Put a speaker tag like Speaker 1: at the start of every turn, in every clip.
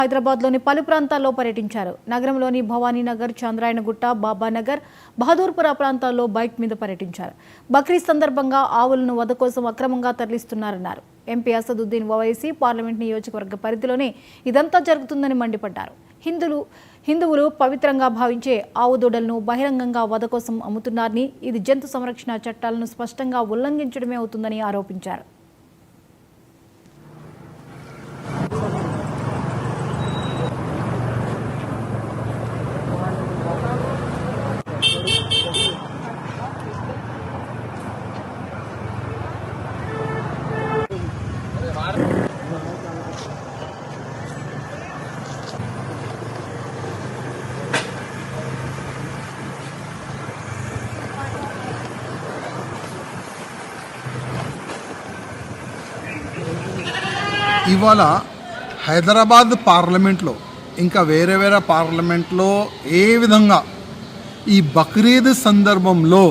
Speaker 1: హైదరాబాద్లోని పలు ప్రాంతాల్లో పర్యటించారు. నగరంలోని భవానీనగర్, చంద్రాయణగుట్ట, బాబానగర్, బహదూర్పుర ప్రాంతాల్లో బైక్ మీద పర్యటించారు. బక్రీద్ సందర్భంగా ఆవులను వధ కోసం అక్రమంగా తరలిస్తున్నారన్నారు. ఎంపీ అసదుద్దీన్ ఓవైసీ పార్లమెంట్ నియోజకవర్గ పరిధిలోనే ఇదంతా జరుగుతుందని మండిపడ్డారు. హిందువులు పవిత్రంగా భావించే ఆవు దూడలను బహిరంగంగా వధ కోసం అమ్ముతున్నారని, ఇది జంతు సంరక్షణ చట్టాలను స్పష్టంగా ఉల్లంఘించడమే అవుతుందని ఆరోపించారు.
Speaker 2: ఇవాళ హైదరాబాద్ పార్లమెంట్లో ఇంకా వేరే పార్లమెంట్లో ఏ విధంగా ఈ బక్రీద్ సందర్భంలో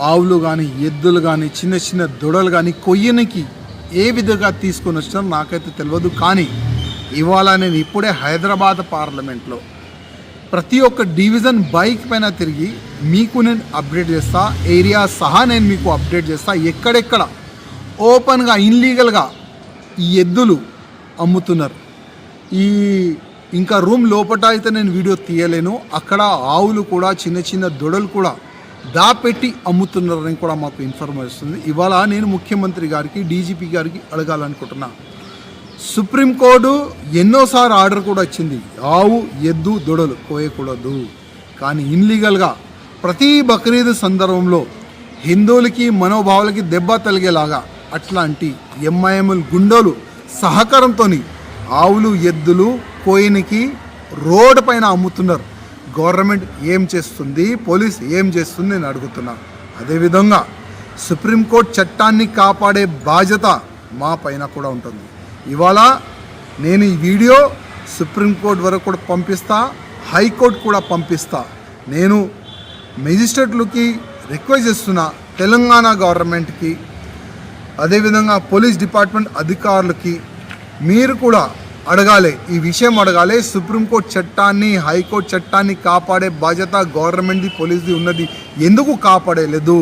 Speaker 2: ఆవులు కానీ ఎద్దులు కానీ చిన్న చిన్న దొడలు కానీ కొయ్యనికి ఏ విధంగా తీసుకొని వచ్చినారో నాకైతే తెలియదు. కానీ ఇవాళ నేను ఇప్పుడే హైదరాబాద్ పార్లమెంట్లో ప్రతి ఒక్క డివిజన్ బైక్ పైన తిరిగి మీకు నేను అప్డేట్ చేస్తా, ఏరియా సహా నేను మీకు అప్డేట్ చేస్తా. ఎక్కడెక్కడ ఓపెన్గా ఇన్లీగల్గా ఈ ఎద్దులు అమ్ముతున్నారు. ఇంకా రూమ్ లోపల అయితే నేను వీడియో తీయలేను. అక్కడ ఆవులు కూడా చిన్న చిన్న దొడలు కూడా దాపెట్టి అమ్ముతున్నారని కూడా మాకు ఇన్ఫర్మేషన్ వస్తుంది. ఇవాళ నేను ముఖ్యమంత్రి గారికి, డీజీపీ గారికి అడగాలనుకుంటున్నా. సుప్రీంకోర్టు ఎన్నోసార్లు ఆర్డర్ కూడా ఇచ్చింది, ఆవు ఎద్దు దొడలు కోయకూడదు. కానీ ఇన్లీగల్గా ప్రతి బక్రీద్ సందర్భంలో హిందువులకి మనోభావాలకి దెబ్బ తగిలేలాగా అట్లాంటి ఎంఐఎంఎల్ గుండోలు సహకారంతో ఆవులు ఎద్దులు కోయనికి రోడ్డు పైన అమ్ముతున్నారు. గవర్నమెంట్ ఏం చేస్తుంది, పోలీస్ ఏం చేస్తుంది నేను అడుగుతున్నా. అదేవిధంగా సుప్రీంకోర్టు చట్టాన్ని కాపాడే బాధ్యత మా పైన కూడా ఉంటుంది. ఇవాళ నేను ఈ వీడియో సుప్రీంకోర్టు వరకు కూడా పంపిస్తా, హైకోర్టు కూడా పంపిస్తా. నేను మెజిస్ట్రేట్లకి రిక్వెస్ట్ చేస్తున్నా, తెలంగాణ గవర్నమెంట్కి, అదేవిధంగా పోలీస్ డిపార్ట్మెంట్ అధికారులకి మీరు కూడా అడగాలి, ఈ విషయం అడగాలి. సుప్రీంకోర్టు చట్టాన్ని, హైకోర్టు చట్టాన్ని కాపాడే బాధ్యత గవర్నమెంట్ది, పోలీస్ది ఉన్నది. ఎందుకు కాపాడలేదు?